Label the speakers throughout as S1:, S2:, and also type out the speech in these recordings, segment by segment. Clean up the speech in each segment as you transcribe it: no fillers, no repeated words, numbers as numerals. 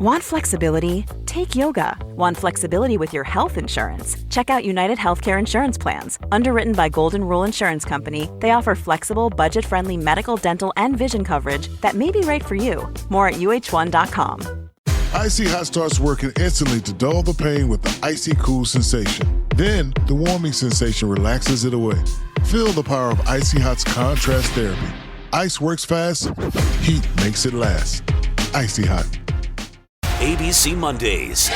S1: Want flexibility? Take yoga. Want flexibility with your health insurance? Check out United Healthcare Insurance Plans. Underwritten by Golden Rule Insurance Company, they offer flexible, budget-friendly medical, dental, and vision coverage that may be right for you. More at uh1.com.
S2: Icy Hot starts working instantly to dull the pain with the icy cool sensation. Then, the warming sensation relaxes it away. Feel the power of Icy Hot's contrast therapy. Ice works fast, heat makes it last. Icy Hot.
S3: ABC Mondays.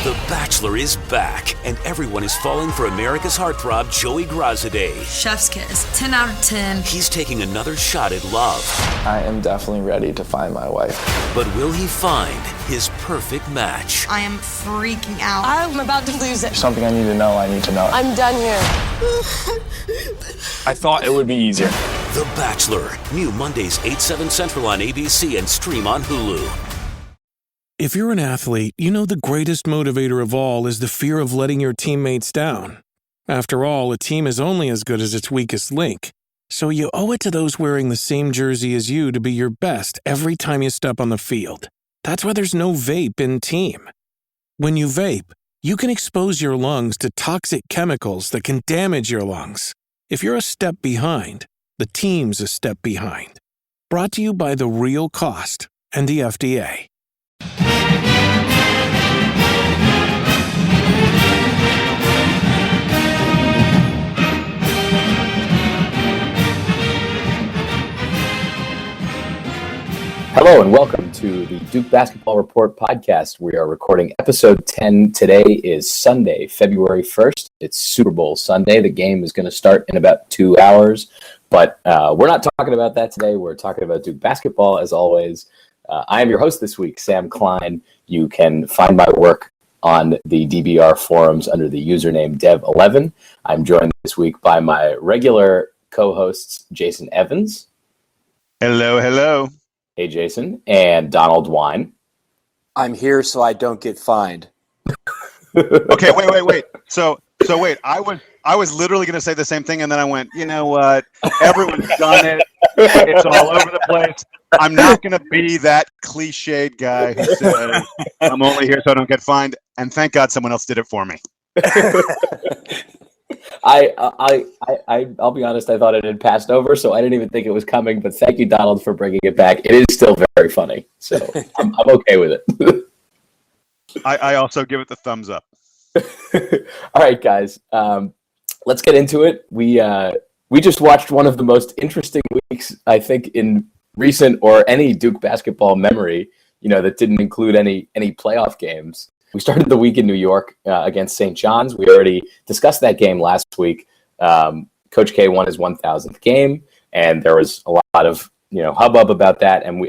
S3: The Bachelor is back, and everyone is falling for America's heartthrob, Joey Grassadei.
S4: Chef's kiss, 10 out of 10.
S3: He's taking another shot at love.
S5: I am definitely ready to find my wife.
S3: But will he find his perfect match?
S4: I am freaking out. I'm about to lose it.
S5: Something I need to know,
S4: I'm done here.
S5: I thought it would be easier.
S3: The Bachelor. New Mondays, 8, 7 Central on ABC and stream on Hulu.
S6: If you're an athlete, you know the greatest motivator of all is the fear of letting your teammates down. After all, a team is only as good as its weakest link. So you owe it to those wearing the same jersey as you to be your best every time you step on the field. That's why there's no vape in team. When you vape, you can expose your lungs to toxic chemicals that can damage your lungs. If you're a step behind, the team's a step behind. Brought to you by The Real Cost and the FDA.
S7: Hello and welcome to the Duke Basketball Report podcast. We are recording episode 10. Today is Sunday, February 1st. It's Super Bowl Sunday. The game is going to start in about 2 hours, but we're not talking about that today. We're talking about Duke basketball as always. I am your host this week, Sam Klein. You can find my work on the DBR forums under the username Dev11. I'm joined this week by my regular co-hosts, JasonEvans.
S8: Hello, hello.
S7: Hey, Jason. And Donald Wine.
S9: I'm here so I don't get fined.
S8: Okay, wait. So wait, I was literally going to say the same thing, and then I went, you know what? Everyone's done it. It's all over the place. I'm not going to be that cliched guy who says, I'm only here so I don't get fined. And thank God someone else did it for me.
S7: I'll be honest, I thought it had passed over, so I didn't even think it was coming, but thank you, Donald, for bringing it back. It is still very funny, so I'm okay with it.
S8: I also give it the thumbs up.
S7: All right, guys, let's get into it. We just watched one of the most interesting weeks, I think, in recent or any Duke basketball memory, that didn't include any playoff games. We started the week in New York against St. John's. We already discussed that game last week. Coach K won his 1,000th game, and there was a lot of hubbub about that. And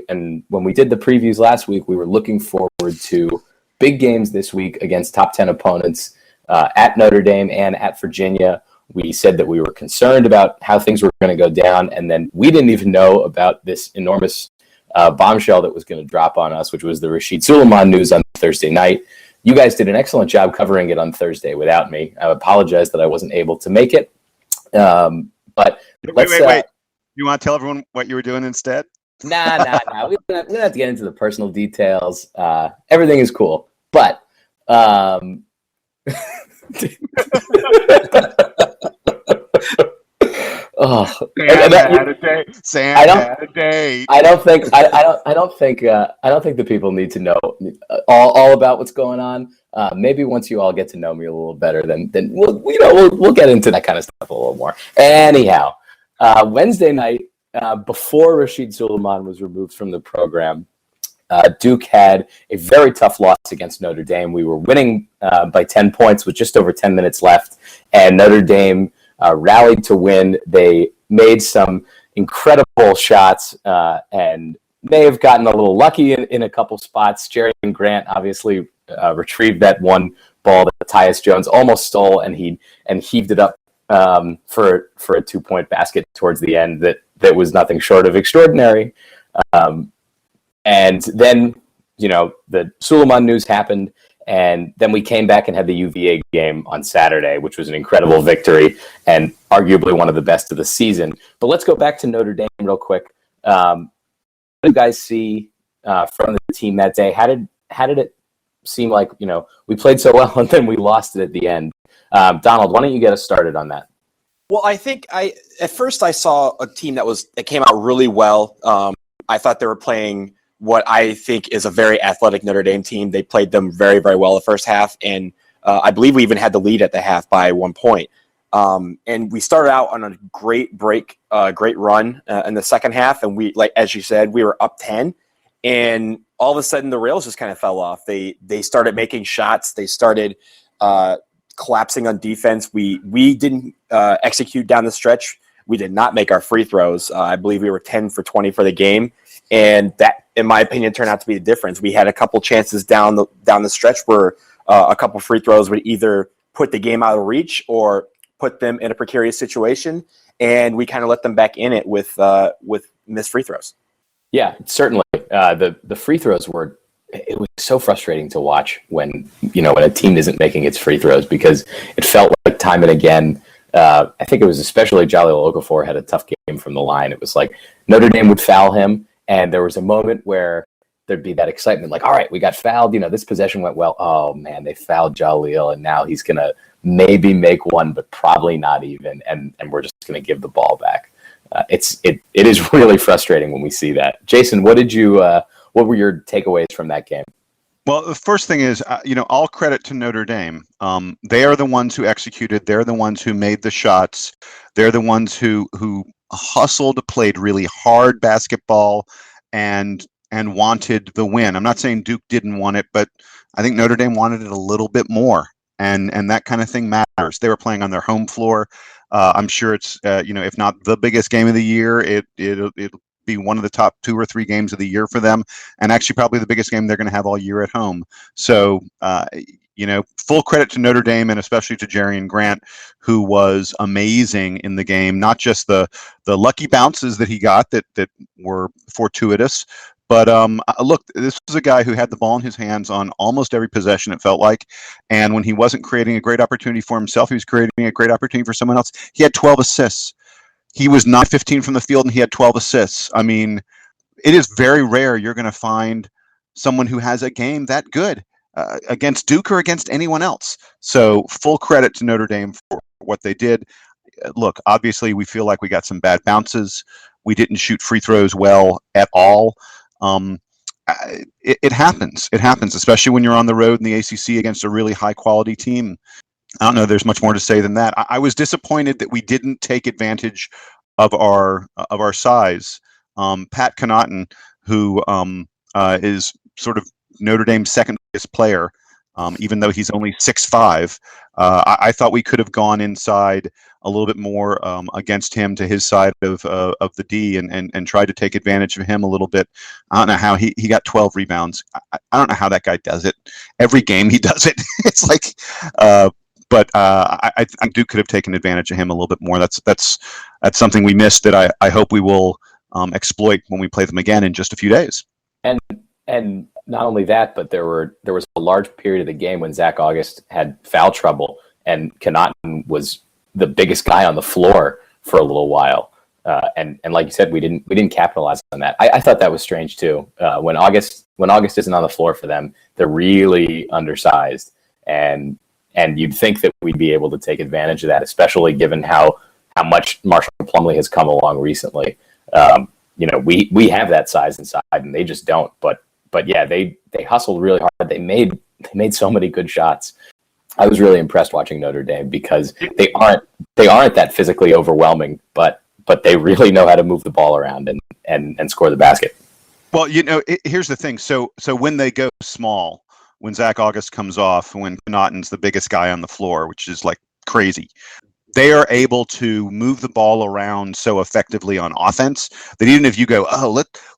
S7: when we did the previews last week, we were looking forward to big games this week against top 10 opponents at Notre Dame and at Virginia. We said that we were concerned about how things were going to go down, and then we didn't even know about this enormous bombshell that was going to drop on us, which was the Rasheed Sulaimon news on Thursday night. You guys did an excellent job covering it on Thursday without me. I apologize that I wasn't able to make it. But
S8: wait. You want to tell everyone what you were doing instead?
S7: Nah. We don't have to get into the personal details. Everything is cool. But
S8: Sam had a day.
S7: I don't think the people need to know all about what's going on. Maybe once you all get to know me a little better, then we'll get into that kind of stuff a little more. Anyhow, Wednesday night, before Rasheed Sulaimon was removed from the program, Duke had a very tough loss against Notre Dame. We were winning by 10 points with just over 10 minutes left, and Notre Dame rallied to win. They made some incredible shots and may have gotten a little lucky in a couple spots. Jerry Grant obviously retrieved that one ball that Tyus Jones almost stole, and heaved it up for a 2-point basket towards the end that was nothing short of extraordinary. And then, the Sulaimon news happened, and then we came back and had the UVA game on Saturday, which was an incredible victory and arguably one of the best of the season. But let's go back to Notre Dame real quick. What do you guys see from the team that day. How did it seem like, we played so well and then we lost it at the end? Donald, why don't you get us started on that?
S9: Well, I think at first I saw a team that came out really well. I thought they were playing what I think is a very athletic Notre Dame team. They played them very, very well the first half, and I believe we even had the lead at the half by 1 point. And we started out on a great great run in the second half, and we, like as you said, we were up 10, and all of a sudden the rails just kind of fell off. They started making shots. They started collapsing on defense. We didn't execute down the stretch. We did not make our free throws. I believe we were 10 for 20 for the game, and that, in my opinion, turned out to be the difference. We had a couple chances down the stretch where a couple free throws would either put the game out of reach or put them in a precarious situation, and we kind of let them back in it with missed free throws. Yeah, certainly. The free throws it was so frustrating to watch when a team isn't making its free throws, because it felt like time and again. I think it was especially Jaleel Okafor had a tough game from the line. It was like Notre Dame would foul him, and there was a moment where there'd be that excitement, like, all right, we got fouled. This possession went well. Oh man, they fouled Jaleel, and now he's gonna maybe make one, but probably not even, and we're just gonna give the ball back. It is really frustrating when we see that. Jason, what were your takeaways from that game?
S8: Well, the first thing is, all credit to Notre Dame. They are the ones who executed. They're the ones who made the shots. They're the ones who hustled, played really hard basketball, and wanted the win. I'm not saying Duke didn't want it, but I think Notre Dame wanted it a little bit more, and that kind of thing matters. They were playing on their home floor. I'm sure it's if not the biggest game of the year, it'll be one of the top 2 or 3 games of the year for them, and actually probably the biggest game they're going to have all year at home. So full credit to Notre Dame, and especially to Jerian Grant, who was amazing in the game. Not just the lucky bounces that he got that were fortuitous, but look, this was a guy who had the ball in his hands on almost every possession, it felt like, and when he wasn't creating a great opportunity for himself, he was creating a great opportunity for someone else. He had 12 assists. He was 9-15 from the field, and he had 12 assists. I mean, it is very rare you're going to find someone who has a game that good against Duke or against anyone else. So full credit to Notre Dame for what they did. Look, obviously, we feel like we got some bad bounces. We didn't shoot free throws well at all. It happens. It happens, especially when you're on the road in the ACC against a really high-quality team. I don't know. There's much more to say than that. I was disappointed that we didn't take advantage of our size. Pat Connaughton, who is sort of Notre Dame's second biggest player, even though he's only 6'5", I thought we could have gone inside a little bit more against him to his side of the D and tried to take advantage of him a little bit. I don't know how he got 12 rebounds. I don't know how that guy does it. Every game he does it. It's like. But I Duke could have taken advantage of him a little bit more. That's something we missed that I hope we will exploit when we play them again in just a few days.
S7: And not only that, but there was a large period of the game when Zach August had foul trouble, and Connaughton was the biggest guy on the floor for a little while. And like you said, we didn't capitalize on that. I thought that was strange too. When August isn't on the floor for them, they're really undersized, and you'd think that we'd be able to take advantage of that, especially given how much Marshall Plumlee has come along recently. We have that size inside, and they just don't. But yeah, they hustled really hard. They made so many good shots. I was really impressed watching Notre Dame because they aren't that physically overwhelming, but they really know how to move the ball around and score the basket.
S8: Well, here's the thing. So when they go small, when Zach August comes off, when Connaughton's the biggest guy on the floor, which is like crazy, they are able to move the ball around so effectively on offense that even if you go,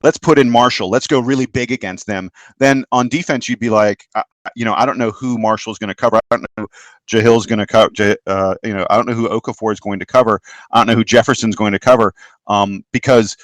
S8: let's put in Marshall, let's go really big against them, then on defense you'd be like, I don't know who Marshall's going to cover. I don't know who Jahil's going to cover. I don't know who Okafor is going to cover. I don't know who Jefferson's going to cover because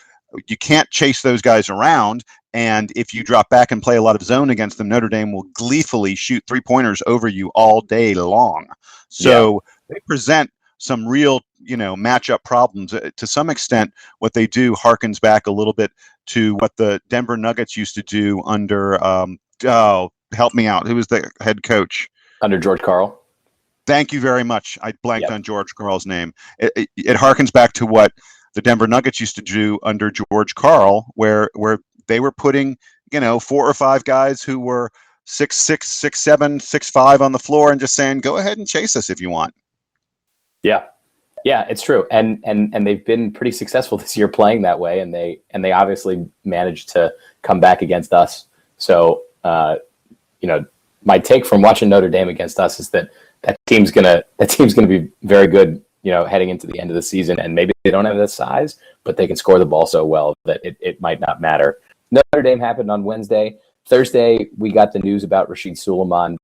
S8: you can't chase those guys around. And if you drop back and play a lot of zone against them, Notre Dame will gleefully shoot 3-pointers over you all day long. So They present some real matchup problems. To some extent, what they do harkens back a little bit to what the Denver Nuggets used to do under, help me out. Who was the head coach?
S7: Under George Karl.
S8: Thank you very much. I blanked on George Karl's name. It harkens back to what the Denver Nuggets used to do under George Karl, where they were putting, 4 or 5 guys who were 6'6", 6'7", 6'5" on the floor and just saying, go ahead and chase us if you want. Yeah, it's true. And they've been pretty successful this year playing that way, and they obviously managed to come back against us. So, my take from watching Notre Dame against us is that team's gonna be very good, heading into the end of the season, and maybe they don't have the size, but they can score the ball so well that it might not matter. Notre Dame happened on Wednesday. Thursday, we got the news about Rasheed Sulaimon.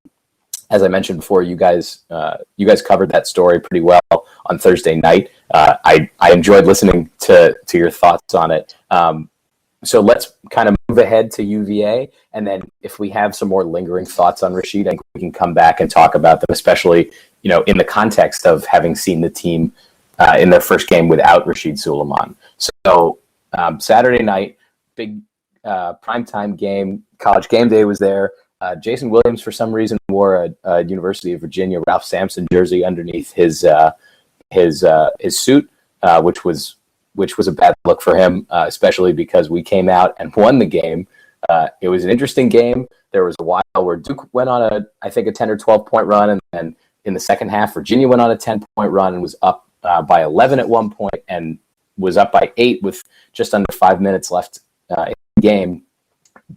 S8: As I mentioned before, you guys covered that story pretty well on Thursday night. I enjoyed listening to your thoughts on it. So let's kind of move ahead to UVA, and then if we have some more lingering thoughts on Rasheed, I think we can come back and talk about them, especially in the context of having seen the team in their first game without Rasheed Sulaimon. So Saturday night, big primetime game. College Game Day was there. Jason Williams, for some reason, wore a University of Virginia Ralph Sampson jersey underneath his suit, which was a bad look for him, especially because we came out and won the game. It was an interesting game. There was a while where Duke went on a 10 or 12 point run, and then in the second half, Virginia went on a 10-point run and was up by 11 at one point and was up by 8 with just under 5 minutes left in the game.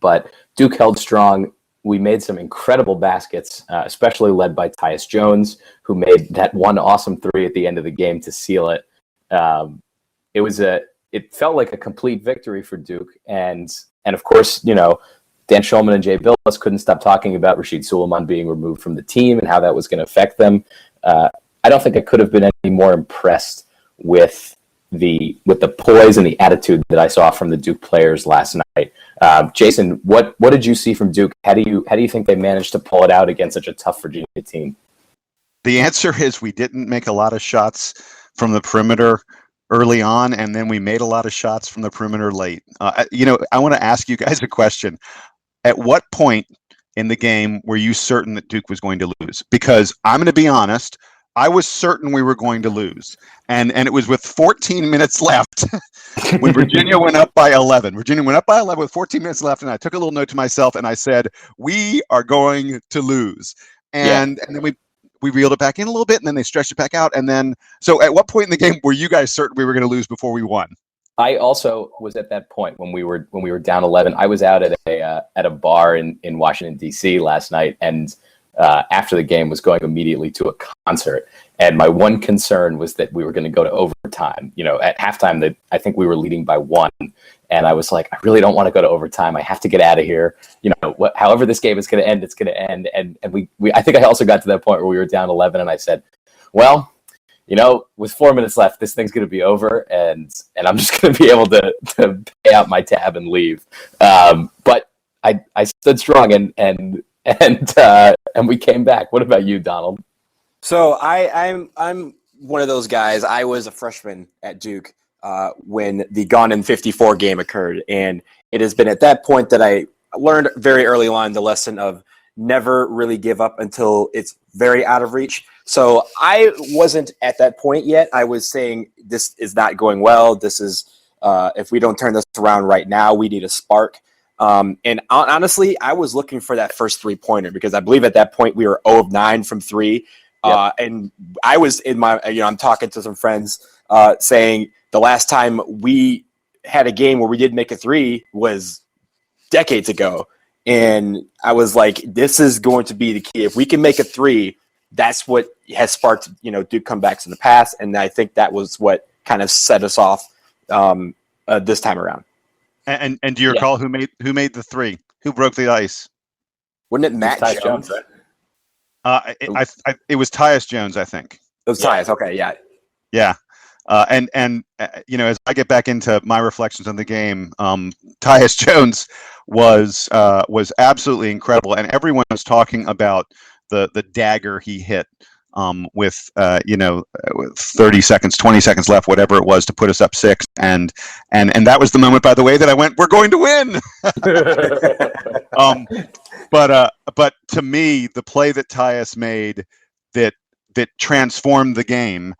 S8: But Duke held strong. We made some incredible baskets, especially led by Tyus Jones, who made that one awesome 3 at the end of the game to seal it. It felt like a complete victory for Duke. And of course, Dan Shulman and Jay Billis couldn't stop talking about Rasheed Sulaimon being removed from the team and how that was going to affect them. I don't think I could have been any more impressed with the poise and the attitude that I saw from the Duke players last night. Jason, what did you see from Duke? How do you think they managed to pull it out against such a tough Virginia team? The answer is we didn't make a lot of shots from the perimeter early on, and then we made a lot of shots from the perimeter late. I want to ask you guys a question. At what point in the game were you certain that Duke was going to lose? Because I'm going to be honest, I was certain we were going to lose. And it was with 14 minutes left when Virginia went up by 11. Virginia went up by 11 with 14 minutes left, and I took a little note to myself, and I said, we are going to lose. And then we reeled it back in a little bit, and then they stretched it back out. And then, so at what point in the game were you guys certain we were going to lose before we won?
S7: I also was at that point when we were down 11. I was out at a bar in Washington, D.C. last night, and after the game was going immediately to a concert. And my one concern was that we were going to go to overtime. At halftime, I think we were leading by 1. And I was like, I really don't want to go to overtime. I have to get out of here. However this game is going to end, it's going to end. And we I think I also got to that point where we were down 11, and I said, well, with 4 minutes left, this thing's going to be over, and I'm just going to be able to pay out my tab and leave. But I stood strong, and we came back. What about you, Donald?
S9: So I'm one of those guys. I was a freshman at Duke when the Gone in 54 game occurred, and it has been at that point that I learned very early on the lesson of never really give up until it's very out of reach. So I wasn't at that point yet. I was saying this is not going well. This is if we don't turn this around right now, we need a spark. And honestly, I was looking for that first 3-pointer because I believe at that point we were 0 of 9 from 3. Yep. And I was in my, I'm talking to some friends saying the last time we had a game where we did make a 3 was decades ago. And I was like, this is going to be the key. If we can make a 3, that's what has sparked, Duke comebacks in the past. And I think that was what kind of set us off this time around.
S8: And do you recall who made the 3? Who broke the ice?
S9: Wouldn't it Matt Jones?
S8: It was Tyus Jones, I think.
S9: It was Tyus. Okay, yeah.
S8: Yeah. As I get back into my reflections on the game, Tyus Jones was absolutely incredible, and everyone was talking about the dagger he hit with 30 seconds, 20 seconds left, whatever it was, to put us up 6. And that was the moment, by the way, that I went, we're going to win. But to me, the play that Tyus made that transformed the game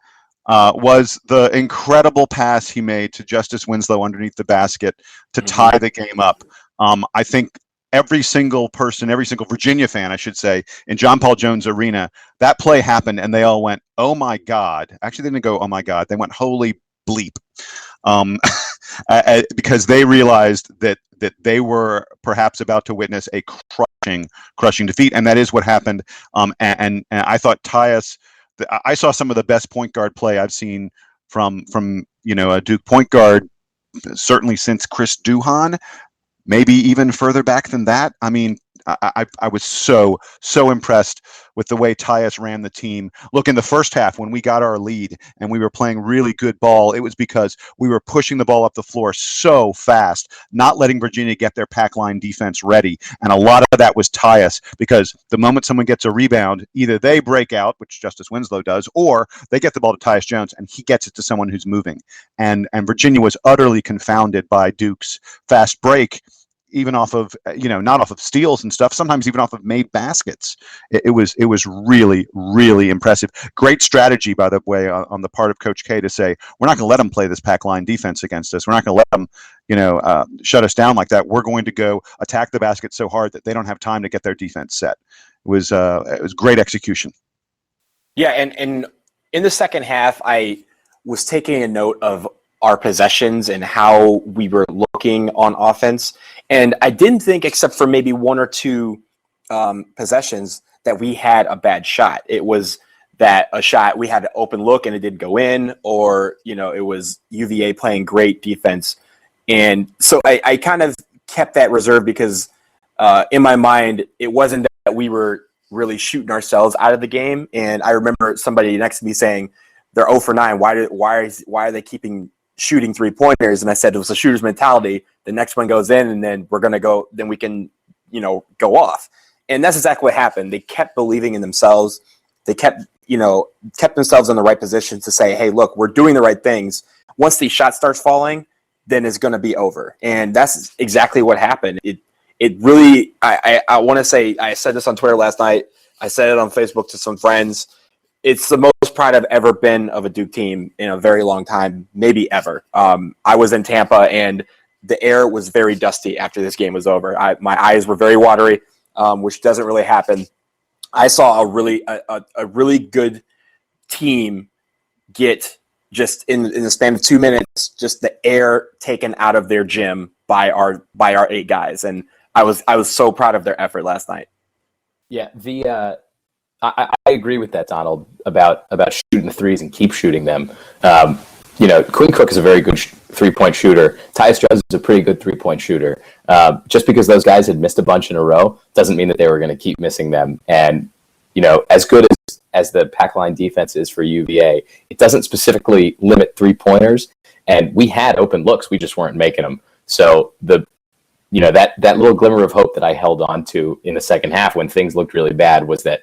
S8: was the incredible pass he made to Justice Winslow underneath the basket to tie the game up. I think every single person, every single Virginia fan, I should say, in John Paul Jones Arena, that play happened and they all went, oh my God. Actually, they didn't go, oh my God. They went, holy bleep. Because they realized that they were perhaps about to witness a crushing defeat. And that is what happened. And I thought Tyus, I saw some of the best point guard play I've seen from a Duke point guard, certainly since Chris Duhon, maybe even further back than that. I mean, I was so impressed with the way Tyus ran the team. Look, in the first half, when we got our lead and we were playing really good ball, it was because we were pushing the ball up the floor so fast, not letting Virginia get their pack line defense ready. And a lot of that was Tyus, because the moment someone gets a rebound, either they break out, which Justice Winslow does, or they get the ball to Tyus Jones and he gets it to someone who's moving. And Virginia was utterly confounded by Duke's fast break, even off of, not off of steals and stuff, sometimes even off of made baskets. It was really, really impressive. Great strategy, by the way, on the part of Coach K to say, we're not going to let them play this pack line defense against us. We're not going to let them, shut us down like that. We're going to go attack the basket so hard that they don't have time to get their defense set. It was great execution.
S9: Yeah, and in the second half, I was taking a note of our possessions and how we were looking on offense. And I didn't think, except for maybe one or two possessions, that we had a bad shot. It was that a shot, we had an open look and it didn't go in, or, it was UVA playing great defense. And so I kind of kept that reserve because in my mind, it wasn't that we were really shooting ourselves out of the game. And I remember somebody next to me saying, they're 0 for 9. Why are they keeping shooting 3-pointers? And I said, it was a shooter's mentality. The next one goes in and then we're going to go, then we can, go off. And that's exactly what happened. They kept believing in themselves. They kept themselves in the right position to say, hey, look, we're doing the right things. Once these shots starts falling, then it's going to be over. And that's exactly what happened. It really, I want to say, I said this on Twitter last night. I said it on Facebook to some friends. It's the most pride I've ever been of a Duke team in a very long time, maybe ever. I was in Tampa, and the air was very dusty after this game was over. My eyes were very watery, which doesn't really happen. I saw a really good team get, just in the span of 2 minutes, just the air taken out of their gym by our 8 guys, and I was so proud of their effort last night.
S7: Yeah, I agree with that, Donald, about shooting the threes and keep shooting them. Quinn Cook is a very good 3-point shooter. Tyus Jones is a pretty good 3-point shooter. Just because those guys had missed a bunch in a row doesn't mean that they were going to keep missing them. And, as good as the pack line defense is for UVA, it doesn't specifically limit 3-pointers. And we had open looks, we just weren't making them. So that little glimmer of hope that I held on to in the second half when things looked really bad was that,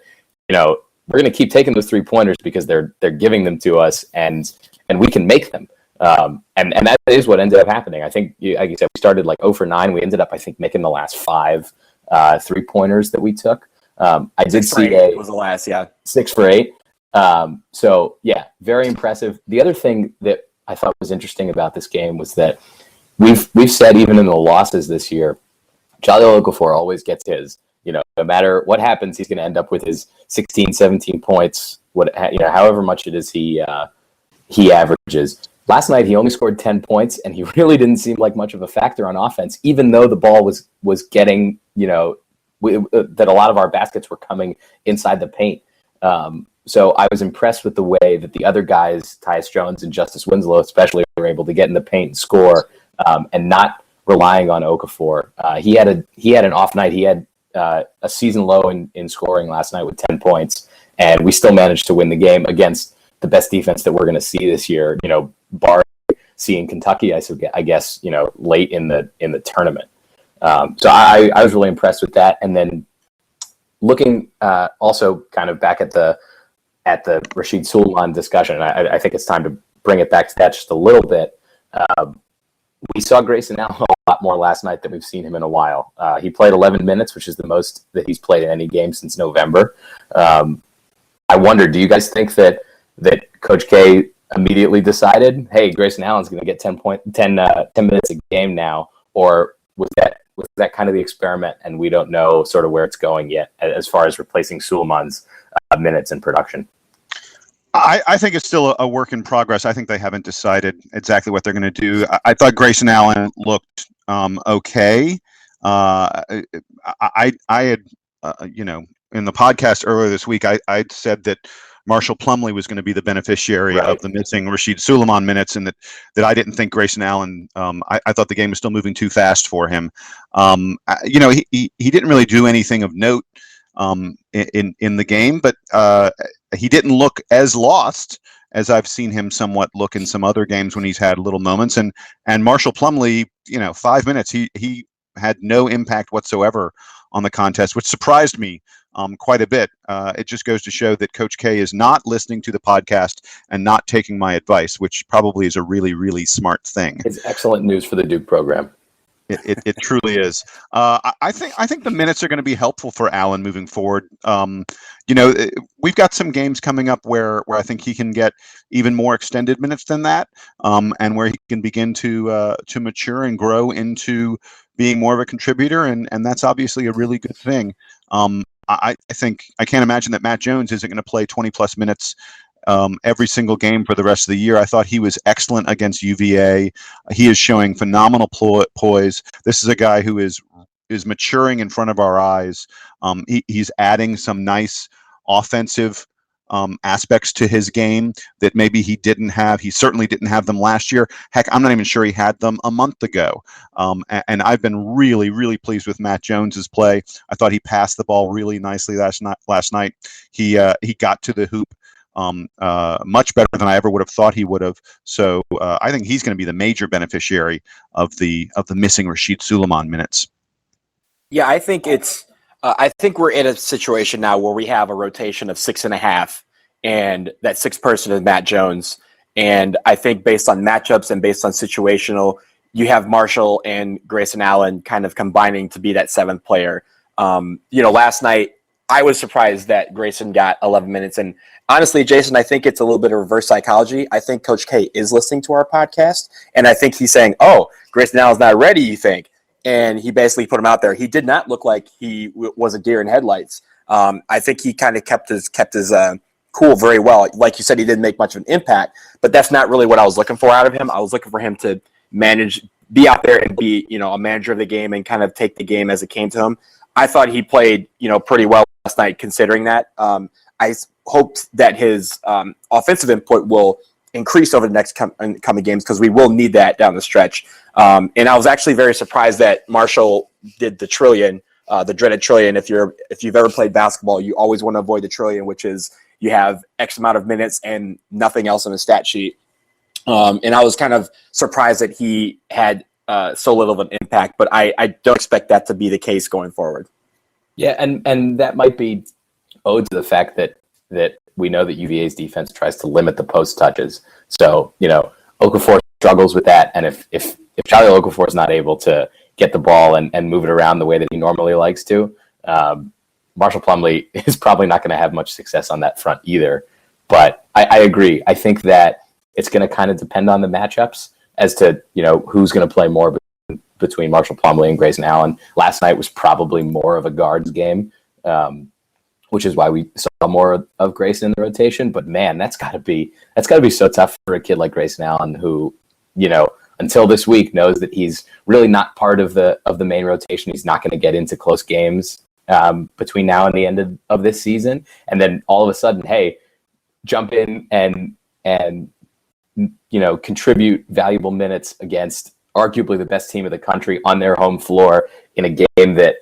S7: we're going to keep taking those 3-pointers because they're giving them to us, and we can make them. And that is what ended up happening. I think, like you said, we started like 0 for 9. We ended up, I think, making the last 5 3-pointers that we took. I did see
S9: it was the last,
S7: 6 for 8. So yeah, very impressive. The other thing that I thought was interesting about this game was that we've said even in the losses this year, Jalil Okafor always gets his. No matter what happens, he's going to end up with his 16, 17 points, however much it is he averages. Last night, he only scored 10 points, and he really didn't seem like much of a factor on offense, even though the ball was getting, that a lot of our baskets were coming inside the paint. So I was impressed with the way that the other guys, Tyus Jones and Justice Winslow especially, were able to get in the paint and score, and not relying on Okafor. He had an off night. He had a season low in scoring last night with 10 points, and we still managed to win the game against the best defense that we're going to see this year, bar seeing Kentucky, I guess, late in the tournament. So I was really impressed with that. And then looking also kind of back at the at the Rasheed Sulaimon discussion, I think it's time to bring it back to that just a little bit. We saw Grayson Allen a lot more last night than we've seen him in a while. He played 11 minutes, which is the most that he's played in any game since November. I wonder, do you guys think that Coach K immediately decided, hey, Grayson Allen's going to get 10 minutes a game now, or was that kind of the experiment and we don't know sort of where it's going yet as far as replacing Sulaimon's minutes in production?
S8: I think it's still a work in progress. I think they haven't decided exactly what they're going to do. I thought Grayson Allen looked okay. I had, in the podcast earlier this week, I'd said that Marshall Plumlee was going to be the beneficiary of the missing Rasheed Sulaimon minutes, and that I didn't think Grayson Allen. I thought the game was still moving too fast for him. He didn't really do anything of note in the game, but he didn't look as lost as I've seen him somewhat look in some other games when he's had little moments. And Marshall Plumlee, 5 minutes, he had no impact whatsoever on the contest, which surprised me quite a bit. It just goes to show that Coach K is not listening to the podcast and not taking my advice, which probably is a really, really smart thing.
S7: It's excellent news for the Duke program.
S8: It truly is. I think the minutes are going to be helpful for Allen moving forward. We've got some games coming up where I think he can get even more extended minutes than that, and where he can begin to mature and grow into being more of a contributor, and that's obviously a really good thing. I think I can't imagine that Matt Jones isn't going to play 20 plus minutes every single game for the rest of the year. I thought he was excellent against UVA. He is showing phenomenal poise. This is a guy who is maturing in front of our eyes. He's adding some nice offensive aspects to his game that maybe he didn't have. He certainly didn't have them last year. Heck, I'm not even sure he had them a month ago. And I've been really, really pleased with Matt Jones's play. I thought he passed the ball really nicely last night. He got to the hoop much better than I ever would have thought he would have. So I think he's going to be the major beneficiary of the missing Rasheed Sulaimon minutes.
S9: Yeah, I think I think we're in a situation now where we have a rotation of 6.5, and that sixth person is Matt Jones. And I think based on matchups and based on situational, you have Marshall and Grayson Allen kind of combining to be that seventh player. Last night I was surprised that Grayson got 11 minutes. And honestly, Jason, I think it's a little bit of reverse psychology. I think Coach K is listening to our podcast, and I think he's saying, "Oh, Grayson Allen's not ready, you think?" And he basically put him out there. He did not look like he was a deer in headlights. I think he kind of kept his cool very well. Like you said, he didn't make much of an impact, but that's not really what I was looking for out of him. I was looking for him to be out there and be, a manager of the game and kind of take the game as it came to him. I thought he played, pretty well last night considering that. I hoped that his offensive input will increase over the next coming games, because we will need that down the stretch. And I was actually very surprised that Marshall did the trillion, the dreaded trillion. If you've ever played basketball, you always want to avoid the trillion, which is you have X amount of minutes and nothing else on the stat sheet. And I was kind of surprised that he had so little of an impact, but I don't expect that to be the case going forward.
S7: Yeah, and that might be owed to the fact that we know that UVA's defense tries to limit the post touches. So, Okafor struggles with that, and if Charlie Okafor is not able to get the ball and move it around the way that he normally likes to, Marshall Plumlee is probably not going to have much success on that front either. But I agree. I think that it's going to kind of depend on the matchups as to, who's going to play more between Marshall Plumlee and Grayson Allen. Last night was probably more of a guards game, which is why we saw more of Grayson in the rotation. But man, that's got to be so tough for a kid like Grayson Allen, who, until this week knows that he's really not part of the main rotation. He's not going to get into close games between now and the end of this season. And then all of a sudden, hey, jump in and contribute valuable minutes against arguably the best team of the country on their home floor in a game that,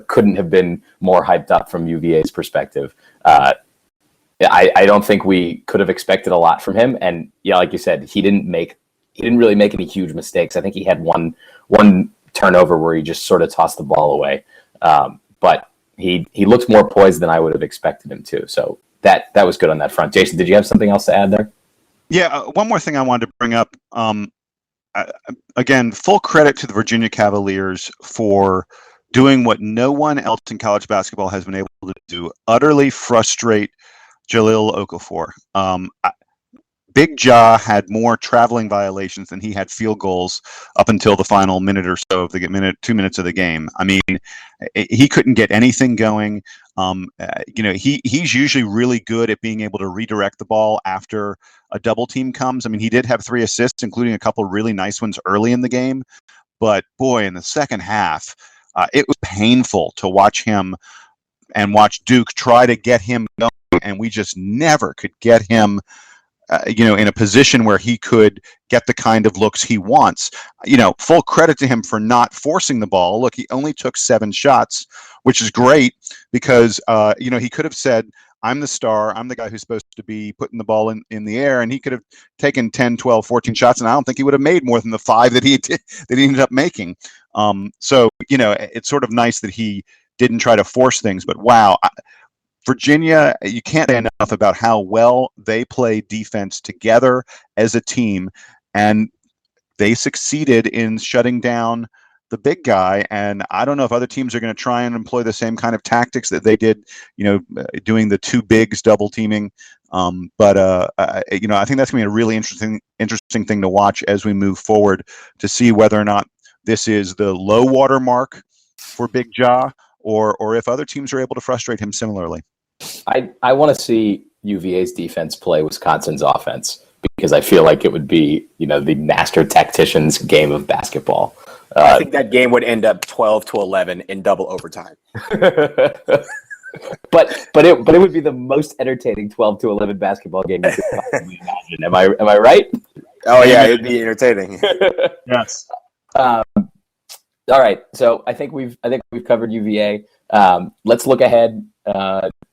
S7: couldn't have been more hyped up from UVA's perspective. I don't think we could have expected a lot from him. And yeah, like you said, he didn't really make any huge mistakes. I think he had one turnover where he just sort of tossed the ball away. But he looked more poised than I would have expected him to. So that was good on that front. Jason, did you have something else to add there?
S8: Yeah, one more thing I wanted to bring up. Again, full credit to the Virginia Cavaliers for doing what no one else in college basketball has been able to do: utterly frustrate Jahlil Okafor. Big Ja had more traveling violations than he had field goals up until the final minute or so of the 2 minutes of the game. I mean, he couldn't get anything going. He's usually really good at being able to redirect the ball after a double team comes. I mean, he did have 3 assists, including a couple really nice ones early in the game. But boy, in the second half, it was painful to watch him and watch Duke try to get him going, and we just never could get him in a position where he could get the kind of looks he wants. Full credit to him for not forcing the ball. Look, he only took 7 shots, which is great because, he could have said, I'm the star. I'm the guy who's supposed to be putting the ball in the air. And he could have taken 10, 12, 14 shots. And I don't think he would have made more than the 5 that he ended up making. It's sort of nice that he didn't try to force things. But wow, Virginia, you can't say enough about how well they play defense together as a team, and they succeeded in shutting down the big guy. And I don't know if other teams are going to try and employ the same kind of tactics that they did, doing the 2 bigs double teaming. But I think that's going to be a really interesting thing to watch as we move forward to see whether or not this is the low water mark for Big Ja, or if other teams are able to frustrate him similarly.
S7: I want to see UVA's defense play Wisconsin's offense, because I feel like it would be, the master tactician's game of basketball.
S9: I think that game would end up 12-11 in double overtime.
S7: but it would be the most entertaining 12-11 basketball game you could possibly imagine. Am I right?
S9: Oh yeah, it'd be entertaining.
S8: Yes.
S7: All right, so I think we've covered UVA. Let's look ahead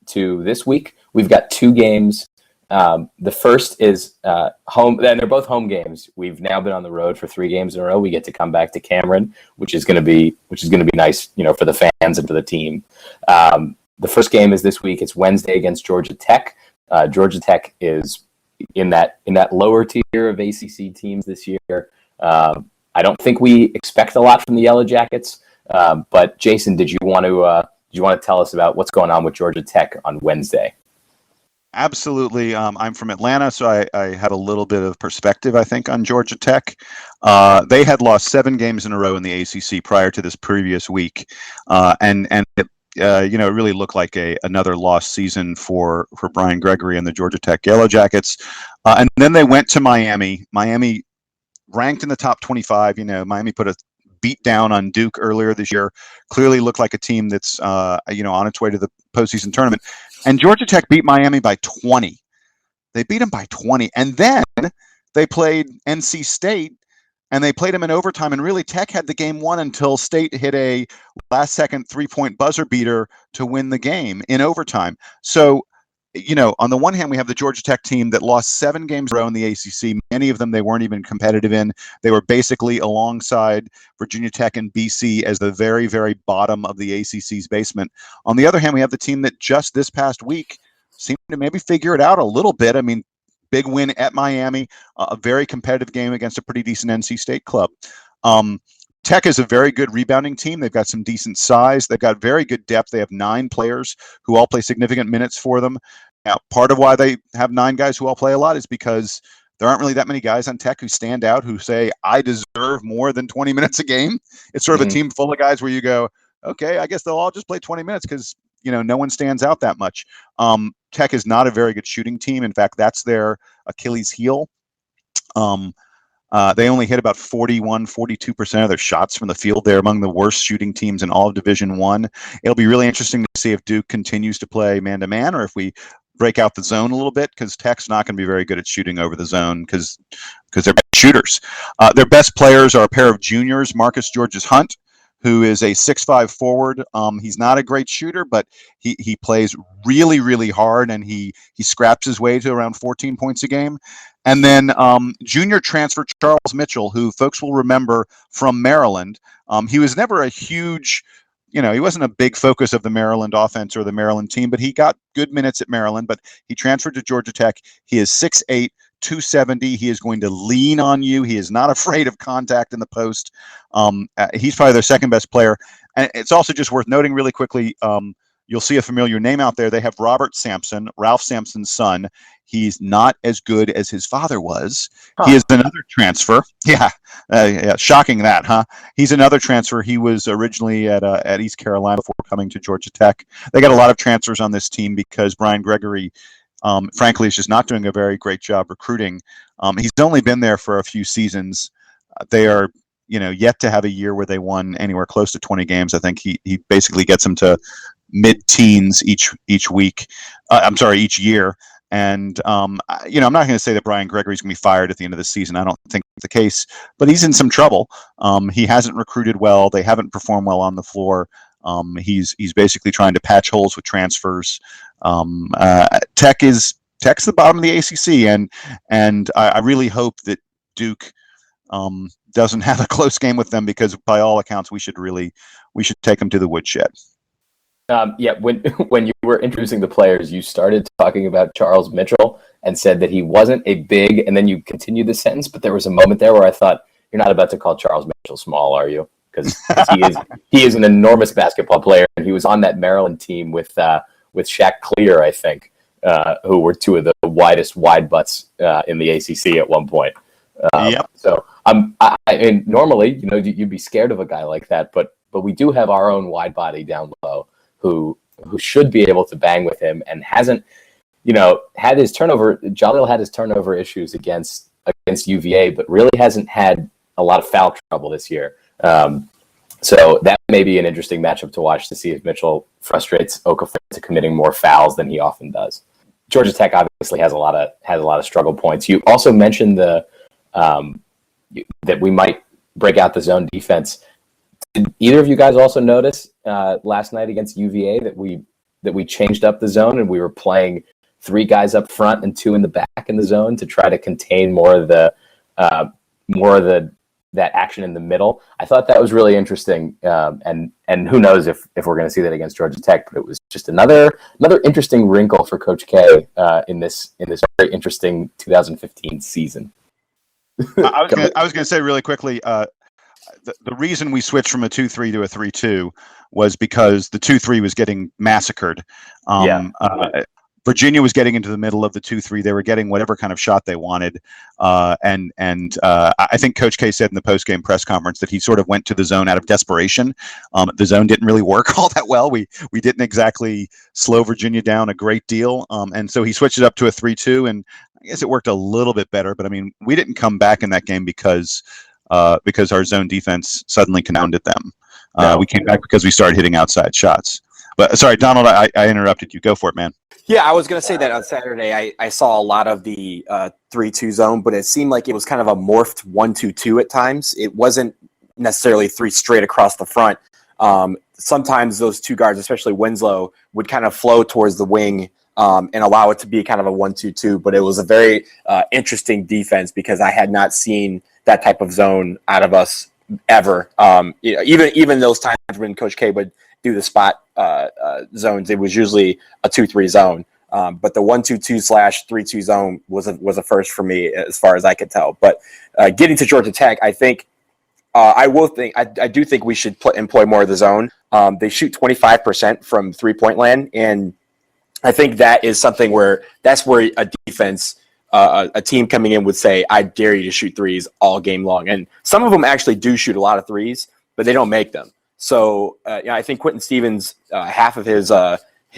S7: to this week. We've got 2 games. The first is home, and they're both home games. We've now been on the road for 3 games in a row. We get to come back to Cameron, which is going to be nice, for the fans and for the team. The first game is this week. It's Wednesday against Georgia Tech. Georgia Tech is in that lower tier of ACC teams this year. I don't think we expect a lot from the Yellow Jackets. But Jason, did you want to tell us about what's going on with Georgia Tech on Wednesday?
S8: Absolutely. I'm from Atlanta, so I have a little bit of perspective, I think, on Georgia Tech. They had lost 7 games in a row in the ACC prior to this previous week, and it really looked like another lost season for Brian Gregory and the Georgia Tech Yellow Jackets. And then they went to Miami. Miami ranked in the top 25. Miami put a beat down on Duke earlier this year. Clearly looked like a team that's on its way to the postseason tournament. And Georgia Tech beat Miami by 20. They beat them by 20. And then they played NC State, and they played them in overtime. And really, Tech had the game won until State hit a last-second 3-point buzzer beater to win the game in overtime. So, on the one hand, we have the Georgia Tech team that lost 7 games in a row in the ACC. Many of them they weren't even competitive in. They were basically alongside Virginia Tech and BC as the very, very bottom of the ACC's basement. On the other hand, we have the team that just this past week seemed to maybe figure it out a little bit. I mean, big win at Miami, a very competitive game against a pretty decent NC State club. Tech is a very good rebounding team. They've got some decent size. They've got very good depth. They have 9 players who all play significant minutes for them. Now, part of why they have 9 guys who all play a lot is because there aren't really that many guys on Tech who stand out, who say, I deserve more than 20 minutes a game. It's sort of a team full of guys where you go, okay, I guess they'll all just play 20 minutes because, no one stands out that much. Tech is not a very good shooting team. In fact, that's their Achilles heel. They only hit about 42% of their shots from the field. They're among the worst shooting teams in all of Division I. It'll be really interesting to see if Duke continues to play man-to-man or if we break out the zone a little bit, because Tech's not going to be very good at shooting over the zone because they're bad shooters. Their best players are a pair of juniors, Marcus Georges-Hunt, who is a 6'5" forward. He's not a great shooter, but he plays really, really hard, and he scraps his way to around 14 points a game. And then junior transfer Charles Mitchell, who folks will remember from Maryland. He was never a huge he wasn't a big focus of the Maryland offense or the Maryland team, but he got good minutes at Maryland. But he transferred to Georgia Tech. He is 6'8", 270. He is going to lean on you. He is not afraid of contact in the post. He's probably their second best player. And it's also just worth noting really quickly, you'll see a familiar name out there. They have Robert Sampson, Ralph Sampson's son. He's not as good as his father was. He is another transfer. Yeah, shocking that, huh? He's another transfer. He was originally at East Carolina before coming to Georgia Tech. They got a lot of transfers on this team because Brian Gregory, frankly, is just not doing a very great job recruiting. He's only been there for a few seasons. They are, yet to have a year where they won anywhere close to 20 games. I think he basically gets them to mid-teens each year. And, I'm not going to say that Brian Gregory's going to be fired at the end of the season. I don't think that's the case, but he's in some trouble. He hasn't recruited well. They haven't performed well on the floor. He's basically trying to patch holes with transfers. Tech's the bottom of the ACC, and I really hope that Duke doesn't have a close game with them, because by all accounts we should take them to the woodshed.
S7: When you were introducing the players, you started talking about Charles Mitchell and said that he wasn't a big, and then you continued the sentence, but there was a moment there where I thought, you're not about to call Charles Mitchell small, are you? Because he is an enormous basketball player, and he was on that Maryland team with Shaq Clear, I think, who were two of the widest wide butts in the ACC at one point.
S8: Yep.
S7: So and normally, you'd be scared of a guy like that, but we do have our own wide body down low who should be able to bang with him, and hasn't, had his turnover. Jalil had his turnover issues against UVA, but really hasn't had a lot of foul trouble this year. So that may be an interesting matchup to watch, to see if Mitchell frustrates Okafor into committing more fouls than he often does. Georgia Tech obviously has a lot of struggle points. You also mentioned that we might break out the zone defense. Did either of you guys also notice last night against UVA that we changed up the zone and we were playing 3 guys up front and 2 in the back in the zone to try to contain more of that action in the middle? I thought that was really interesting, and who knows if we're going to see that against Georgia Tech. But it was just another interesting wrinkle for Coach K in this very interesting 2015 season.
S8: I was going to say really quickly. The reason we switched from a 2-3 to a 3-2 was because the 2-3 was getting massacred. Virginia was getting into the middle of the 2-3. They were getting whatever kind of shot they wanted. And I think Coach K said in the post-game press conference that he sort of went to the zone out of desperation. The zone didn't really work all that well. We didn't exactly slow Virginia down a great deal. And so he switched it up to a 3-2, and I guess it worked a little bit better. But, we didn't come back in that game because our zone defense suddenly confounded them. We came back because we started hitting outside shots. But sorry, Donald, I interrupted you. Go for it, man.
S9: Yeah, I was going to say that on Saturday I saw a lot of the 3-2 zone, but it seemed like it was kind of a morphed 1-2-2 at times. It wasn't necessarily 3 straight across the front. Sometimes those 2 guards, especially Winslow, would kind of flow towards the wing and allow it to be kind of a 1-2-2. But it was a very interesting defense, because I had not seen that type of zone out of us ever. Even those times when Coach K would do the spot zones, it was usually a 2-3 zone. But the 1-2-2/3-2 zone was a first for me, as far as I could tell. But getting to Georgia Tech, I think I do think we should employ more of the zone. They shoot 25% from 3-point land, and I think that is something where a defense. A team coming in would say, I dare you to shoot threes all game long. And some of them actually do shoot a lot of threes, but they don't make them. So I think Quentin Stevens, half of his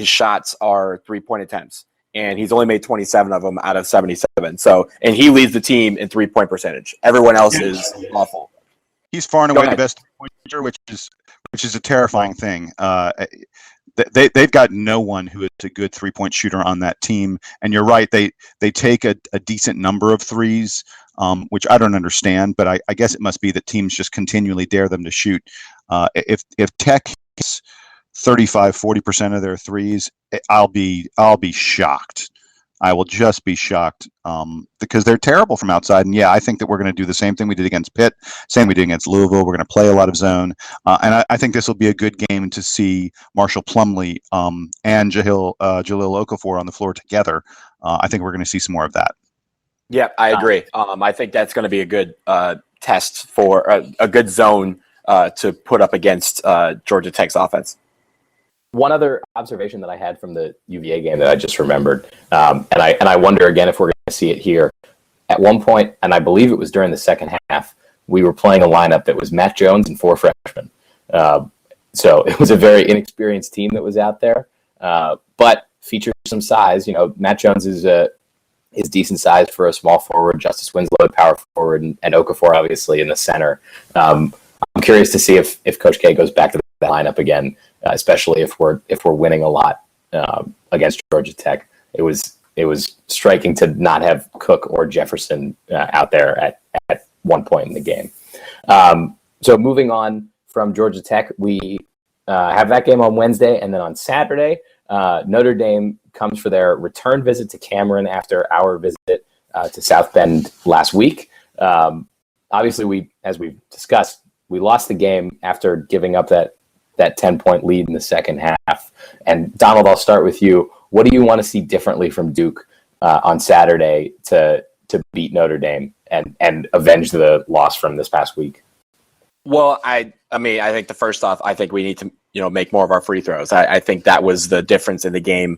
S9: shots are 3-point attempts, and he's only made 27 of them out of 77. So, and he leads the team in 3-point percentage. Everyone else is awful.
S8: He's far and away the best point shooter, which is a terrifying thing. They've got no one who is a good 3-point shooter on that team. And you're right, they take a decent number of threes, which I don't understand, but I guess it must be that teams just continually dare them to shoot. If Tech hits 35-40% of their threes, I'll be shocked. I will just be shocked because they're terrible from outside. And yeah, I think that we're going to do the same thing we did against Pitt, same we did against Louisville. We're going to play a lot of zone. And I think this will be a good game to see Marshall Plumlee and Jalil Okafor on the floor together. I think we're going to see some more of that.
S9: Yeah, I agree. I think that's going to be a good test for a good zone to put up against Georgia Tech's offense.
S7: One other observation that I had from the UVA game that I just remembered, and I wonder again if we're going to see it here. At one point, and I believe it was during the second half, we were playing a lineup that was Matt Jones and 4 freshmen. So it was a very inexperienced team that was out there, but featured some size. Matt Jones is decent size for a small forward. Justice Winslow, power forward, and Okafor obviously in the center. I'm curious to see if Coach K goes back to the lineup again, especially if we're winning a lot against Georgia Tech. It was striking to not have Cook or Jefferson out there at one point in the game. So moving on from Georgia Tech, we have that game on Wednesday, and then on Saturday, Notre Dame comes for their return visit to Cameron after our visit to South Bend last week. Obviously, as we've discussed, we lost the game after giving up that 10-point lead in the second half. And Donald, I'll start with you. What do you want to see differently from Duke on Saturday to beat Notre Dame and avenge the loss from this past week?
S9: Well, I think first off, I think we need to make more of our free throws. I think that was the difference in the game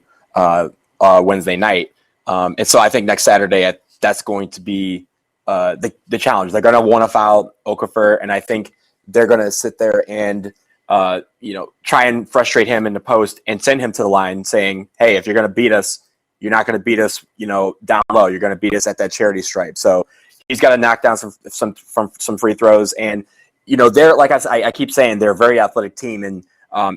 S9: Wednesday night. And so I think next Saturday that's going to be the challenge. They're going to want to foul Okafor, and I think they're going to sit there and try and frustrate him in the post and send him to the line saying, hey, if you're going to beat us, you're not going to beat us, down low. You're going to beat us at that charity stripe. So he's got to knock down some free throws. And, they're, like I keep saying, they're a very athletic team. And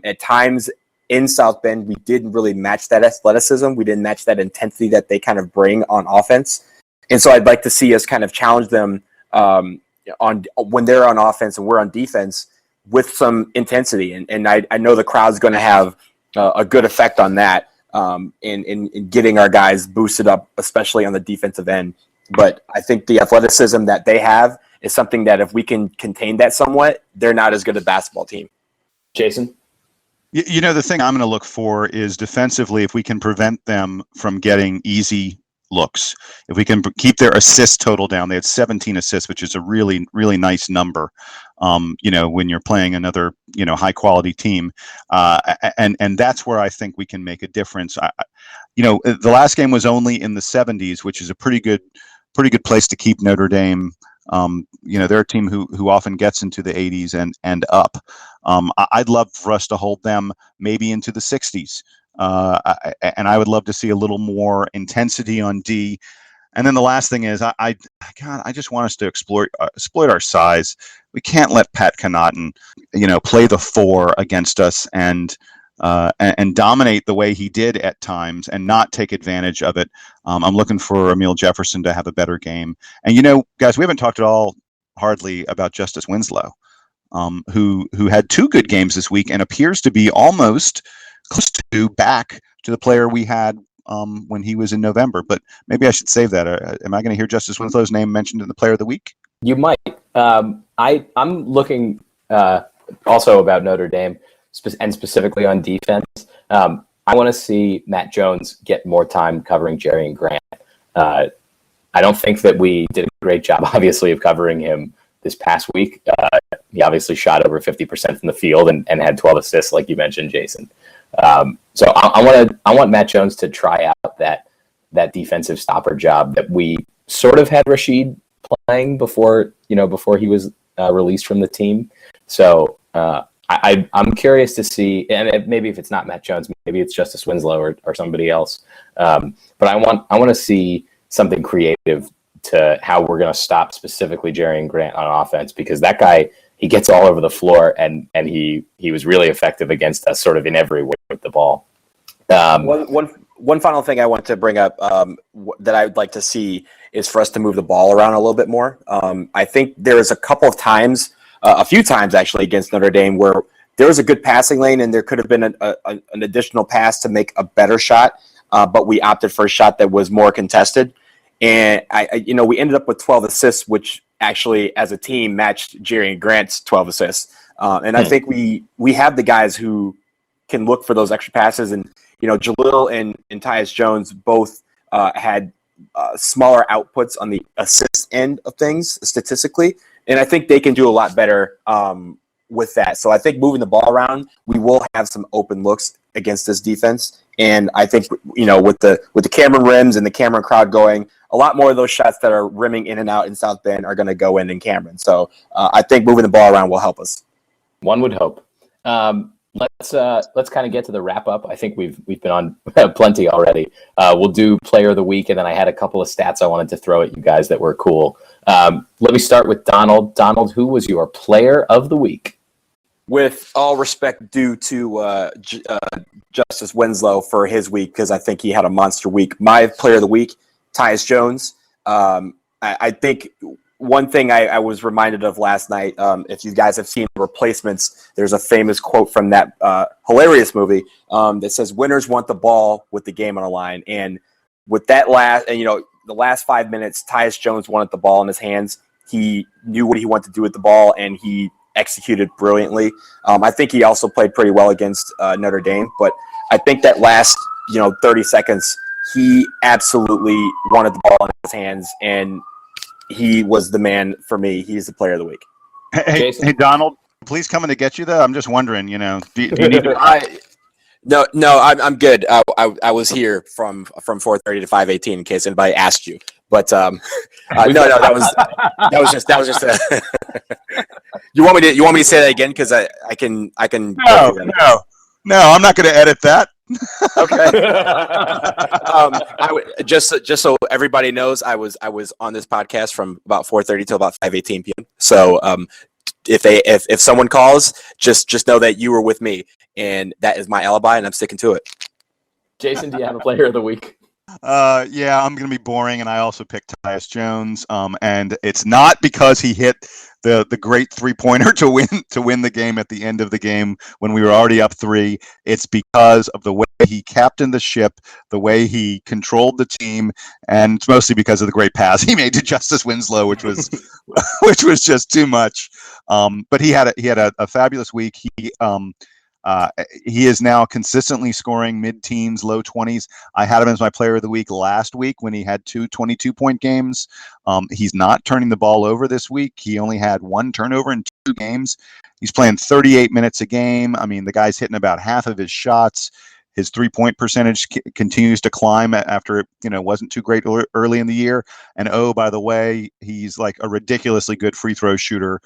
S9: at times in South Bend, we didn't really match that athleticism. We didn't match that intensity that they kind of bring on offense. And so I'd like to see us kind of challenge them on when they're on offense and we're on defense with some intensity. And I know the crowd's going to have a good effect on that in getting our guys boosted up, especially on the defensive end. But I think the athleticism that they have is something that if we can contain that somewhat, they're not as good a basketball team.
S7: Jason?
S8: The thing I'm going to look for is defensively, if we can prevent them from getting easy looks, if we can keep their assist total down. They had 17 assists, which is a really, really nice number. When you're playing another, high quality team, and that's where I think we can make a difference. The last game was only in the 70s, which is a pretty good place to keep Notre Dame. They're a team who often gets into the 80s and up. I'd love for us to hold them maybe into the 60s. And I would love to see a little more intensity on D. And then the last thing is, I just want us to exploit our size. We can't let Pat Connaughton, play the 4 against us and dominate the way he did at times and not take advantage of it. I'm looking for Emil Jefferson to have a better game. And guys, we haven't talked at all hardly about Justice Winslow, who had 2 good games this week and appears to be almost close to back to the player we had when he was in November. But maybe I should save that. Am I going to hear Justice Winslow's name mentioned in the Player of the Week?
S7: You might. I'm looking also about Notre Dame and specifically on defense. I want to see Matt Jones get more time covering Jerry and Grant. I don't think that we did a great job, obviously, of covering him this past week. He obviously shot over 50% from the field and had 12 assists, like you mentioned, Jason. So I want Matt Jones to try out that defensive stopper job that we sort of had Rasheed playing before he was released from the team. So I'm curious to see, and maybe if it's not Matt Jones, maybe it's Justice Winslow or somebody else. But I want to see something creative to how we're going to stop specifically Jerry and Grant on offense, because that guy, he gets all over the floor and he was really effective against us sort of in every way with the ball.
S9: One final thing I want to bring up that I would like to see is for us to move the ball around a little bit more. I think there was a few times actually against Notre Dame where there was a good passing lane and there could have been an additional pass to make a better shot. but we opted for a shot that was more contested. And we ended up with 12 assists, which actually, as a team, matched Jerry and Grant's 12 assists. And I think we have the guys who can look for those extra passes. And Jalil and Tyus Jones both had smaller outputs on the assist end of things statistically, and I think they can do a lot better with that. So I think moving the ball around, we will have some open looks against this defense. And I think with the Cameron rims and the Cameron crowd going, a lot more of those shots that are rimming in and out in South Bend are going to go in Cameron. So I think moving the ball around will help us.
S7: One would hope. Let's kind of get to the wrap up. I think we've been on plenty already. We'll do player of the week, and then I had a couple of stats I wanted to throw at you guys that were cool. Let me start with Donald. Donald, who was your player of the week?
S9: With all respect due to Justice Winslow for his week, because I think he had a monster week. My player of the week, Tyus Jones. I think one thing I was reminded of last night, if you guys have seen Replacements, there's a famous quote from that hilarious movie that says, "Winners want the ball with the game on the line." And with that the last 5 minutes, Tyus Jones wanted the ball in his hands. He knew what he wanted to do with the ball, and he executed brilliantly. I think he also played pretty well against Notre Dame, but I think that last 30 seconds, he absolutely wanted the ball in his hands, and he was the man for me. He's the player of the week.
S8: Hey, Donald, please coming to get you though. I'm just wondering, do you need to?
S9: No, I'm good. I was here from 4:30 to 5:18 in case anybody asked you. But no, that was just. You want me to say that again? Because I can.
S8: No, I'm not going to edit that.
S9: Okay. Just so everybody knows, I was on this podcast from about 4:30 till about 5:18 p.m. So if someone calls, just know that you were with me, and that is my alibi, and I'm sticking to it.
S7: Jason, do you have a player of the week?
S8: Yeah, I'm going to be boring, and I also picked Tyus Jones. And it's not because he hit the great 3-pointer to win the game at the end of the game when we were already up 3. It's because of the way he captained the ship, the way he controlled the team, and it's mostly because of the great pass he made to Justice Winslow, which was just too much. But he had a fabulous week. He is now consistently scoring mid-teens, low 20s. I had him as my player of the week last week when he had 2 22-point games. He's not turning the ball over this week. He only had 1 turnover in 2 games. He's playing 38 minutes a game. I mean, the guy's hitting about half of his shots. His 3-point percentage continues to climb after it wasn't too great early in the year. And oh, by the way, he's like a ridiculously good free throw shooter.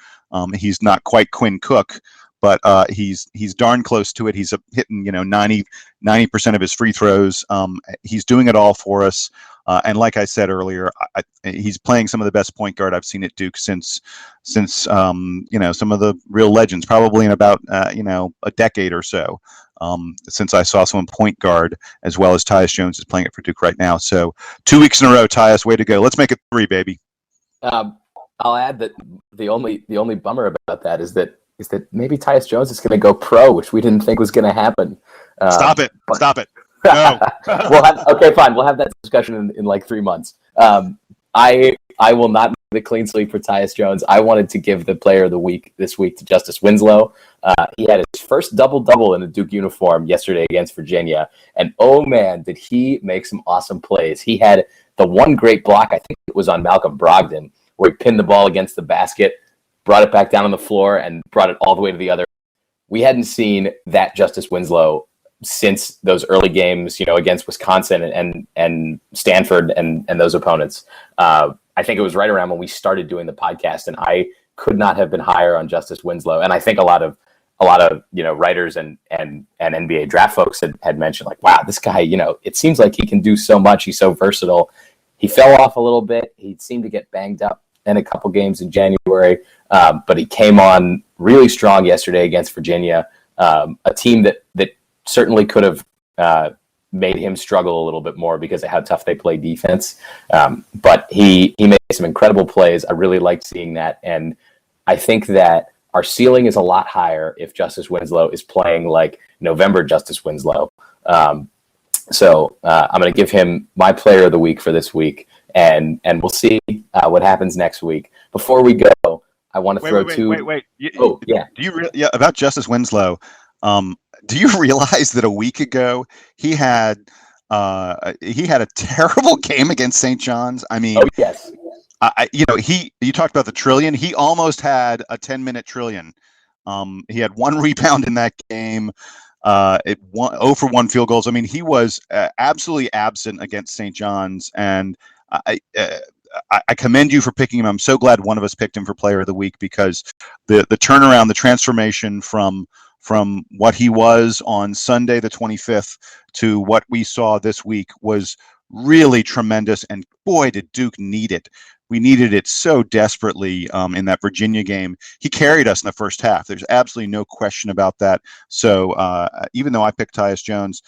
S8: He's not quite Quinn Cook, but he's darn close to it. He's hitting 90% of his free throws. He's doing it all for us. And like I said earlier, he's playing some of the best point guard I've seen at Duke since some of the real legends, probably in about a decade or so. Since I saw someone point guard as well as Tyus Jones is playing it for Duke right now. So 2 weeks in a row, Tyus, way to go. Let's make it 3, baby.
S7: I'll add that the only bummer about that is that maybe Tyus Jones is going to go pro, which we didn't think was going to happen.
S8: Stop it. No.
S7: Okay, fine. We'll have that discussion in like 3 months. I will not make the clean sweep for Tyus Jones. I wanted to give the player of the week this week to Justice Winslow. He had his first double-double in a Duke uniform yesterday against Virginia. And oh man, did he make some awesome plays. He had the one great block, I think it was on Malcolm Brogdon, where he pinned the ball against the basket, brought it back down on the floor, and brought it all the way to the other. We hadn't seen that Justice Winslow since those early games, against Wisconsin and Stanford and those opponents. I think it was right around when we started doing the podcast, and I could not have been higher on Justice Winslow. And I think a lot of writers and NBA draft folks had mentioned, like, wow, this guy, it seems like he can do so much. He's so versatile. He fell off a little bit. He seemed to get banged up in a couple games in January, but he came on really strong yesterday against Virginia, a team that certainly could have made him struggle a little bit more because of how tough they play defense. But he made some incredible plays. I really liked seeing that. And I think that our ceiling is a lot higher if Justice Winslow is playing like November Justice Winslow. So I'm going to give him my player of the week for this week, and we'll see what happens next week. Before we go, I want to throw two.
S8: Wait.
S7: Yeah.
S8: Do you about Justice Winslow? Do you realize that a week ago he had a terrible game against St. John's? I mean,
S7: oh yes.
S8: You talked about the trillion. He almost had a 10-minute trillion. He had one rebound in that game. 0 for 1 field goals. I mean, he was absolutely absent against St. John's, and I commend you for picking him. I'm so glad one of us picked him for player of the week, because the turnaround, the transformation from what he was on Sunday the 25th to what we saw this week was really tremendous. And boy, did Duke need it. We needed it so desperately in that Virginia game. He carried us in the first half. There's absolutely no question about that. So even though I picked Tyus Jones,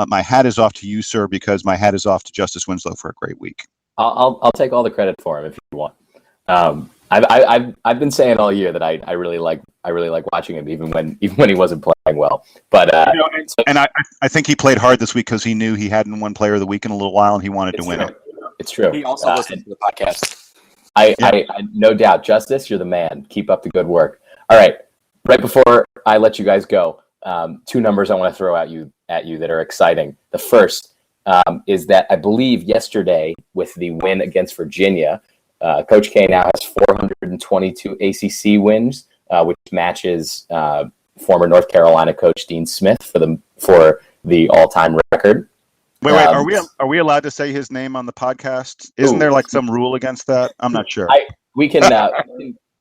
S8: my hat is off to you, sir, because my hat is off to Justice Winslow for a great week.
S7: I'll take all the credit for him if you want. I've been saying all year that I really like watching him, even when he wasn't playing well. But
S8: and I think he played hard this week because he knew he hadn't won Player of the Week in a little while, and he wanted to win it.
S7: It's true.
S9: He also listened to the podcast.
S7: I no doubt, Justice, you're the man. Keep up the good work. All right, right before I let you guys go, two numbers I want to throw at you that are exciting. The first is that I believe yesterday, with the win against Virginia, Coach K now has 422 ACC wins, which matches former North Carolina coach Dean Smith for the all-time record.
S8: Wait, are we allowed to say his name on the podcast? Isn't there like some rule against that? I'm not sure.
S7: We can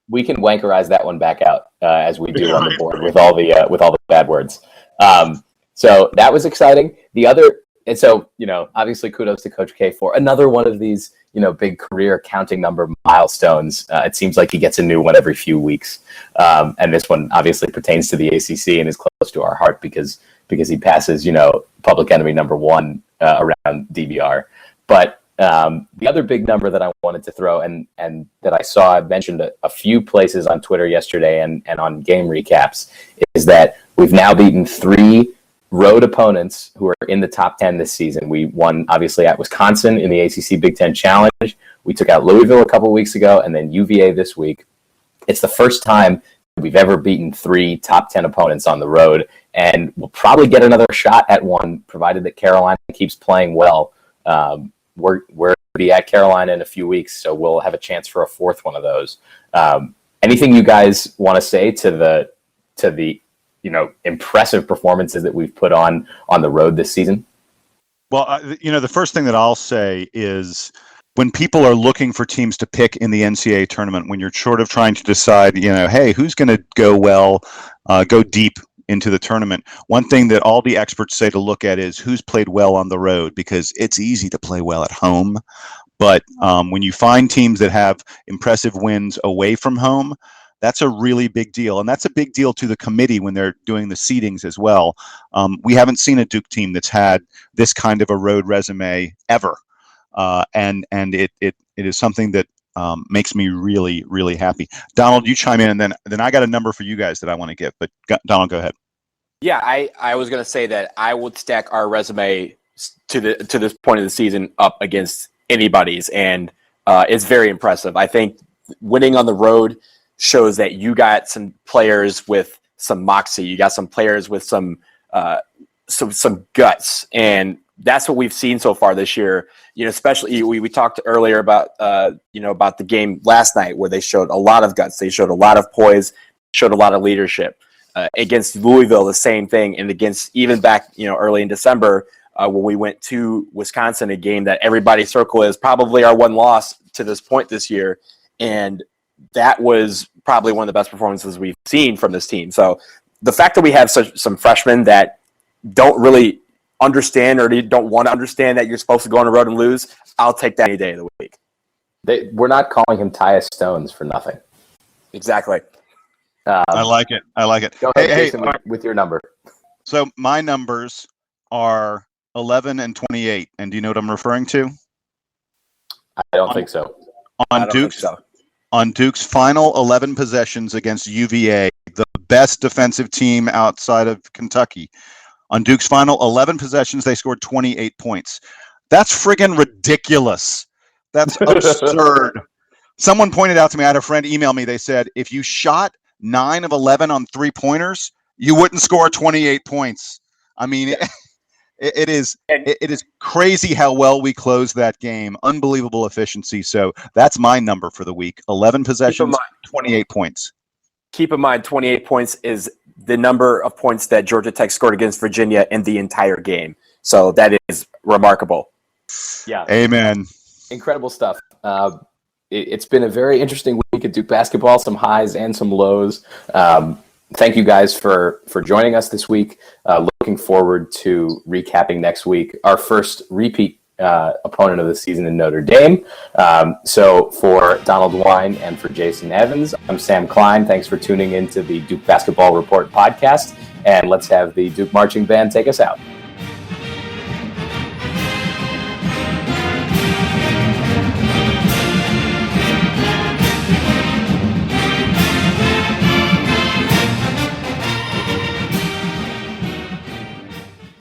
S7: wankerize that one back out as we do on the board with all the bad words. So that was exciting. The other, and so obviously kudos to Coach K for another one of these big career counting number milestones. It seems like he gets a new one every few weeks, and this one obviously pertains to the ACC and is close to our heart because he passes public enemy number one around DBR. But the other big number that I wanted to throw and that I saw mentioned a few places on Twitter yesterday and on game recaps is that we've now beaten 3 road opponents who are in the top 10 this season. We won obviously at Wisconsin in the ACC Big Ten Challenge. We took out Louisville a couple weeks ago, and then UVA this week. It's the first time we've ever beaten 3 top 10 opponents on the road, and we'll probably get another shot at one, provided that Carolina keeps playing well. We're going to be at Carolina in a few weeks, so we'll have a chance for a 4th one of those. Anything you guys want to say to the impressive performances that we've put on the road this season?
S8: Well, the first thing that I'll say is when people are looking for teams to pick in the NCAA tournament, when you're sort of trying to decide, hey, who's going to go deep into the tournament, one thing that all the experts say to look at is who's played well on the road, because it's easy to play well at home. But when you find teams that have impressive wins away from home, that's a really big deal. And that's a big deal to the committee when they're doing the seedings as well. We haven't seen a Duke team that's had this kind of a road resume ever. And it is something that makes me really, really happy. Donald, you chime in, and then I got a number for you guys that I want to give. But Donald, go ahead.
S9: Yeah, I was going to say that I would stack our resume to this point of the season up against anybody's, and it's very impressive. I think winning on the road shows that you got some players with some moxie. You got some players with some guts, and that's what we've seen so far this year. Especially we talked earlier about about the game last night where they showed a lot of guts. They showed a lot of poise, showed a lot of leadership. Against Louisville, the same thing, and against even back early in December when we went to Wisconsin, a game that everybody circle is probably our one loss to this point this year, and that was probably one of the best performances we've seen from this team. So the fact that we have some freshmen that don't really understand or don't want to understand that you're supposed to go on the road and lose, I'll take that any day of the week.
S7: We're not calling him Tyus Stones for nothing.
S9: Exactly.
S8: I like it.
S7: Go ahead, Jason, with your number.
S8: So my numbers are 11 and 28. And do you know what I'm referring to?
S7: I don't think so.
S8: On Duke's final 11 possessions against UVA, the best defensive team outside of Kentucky, On Duke's final 11 possessions, they scored 28 points. That's friggin' ridiculous. That's absurd. Someone pointed out to me, I had a friend email me, they said, if you shot 9 of 11 on three-pointers, you wouldn't score 28 points. I mean, it is crazy how well we closed that game. Unbelievable efficiency. So that's my number for the week. 11 possessions, 28 points.
S9: Keep in mind, 28 points is the number of points that Georgia Tech scored against Virginia in the entire game. So that is remarkable.
S7: Yeah.
S8: Amen.
S7: Incredible stuff. It's been a very interesting week at Duke basketball, some highs and some lows. Thank you guys for joining us this week. Looking forward to recapping next week, our first repeat opponent of the season in Notre Dame. So for Donald Wine and for Jason Evans, I'm Sam Klein. Thanks for tuning in to the Duke Basketball Report podcast. And let's have the Duke Marching Band take us out.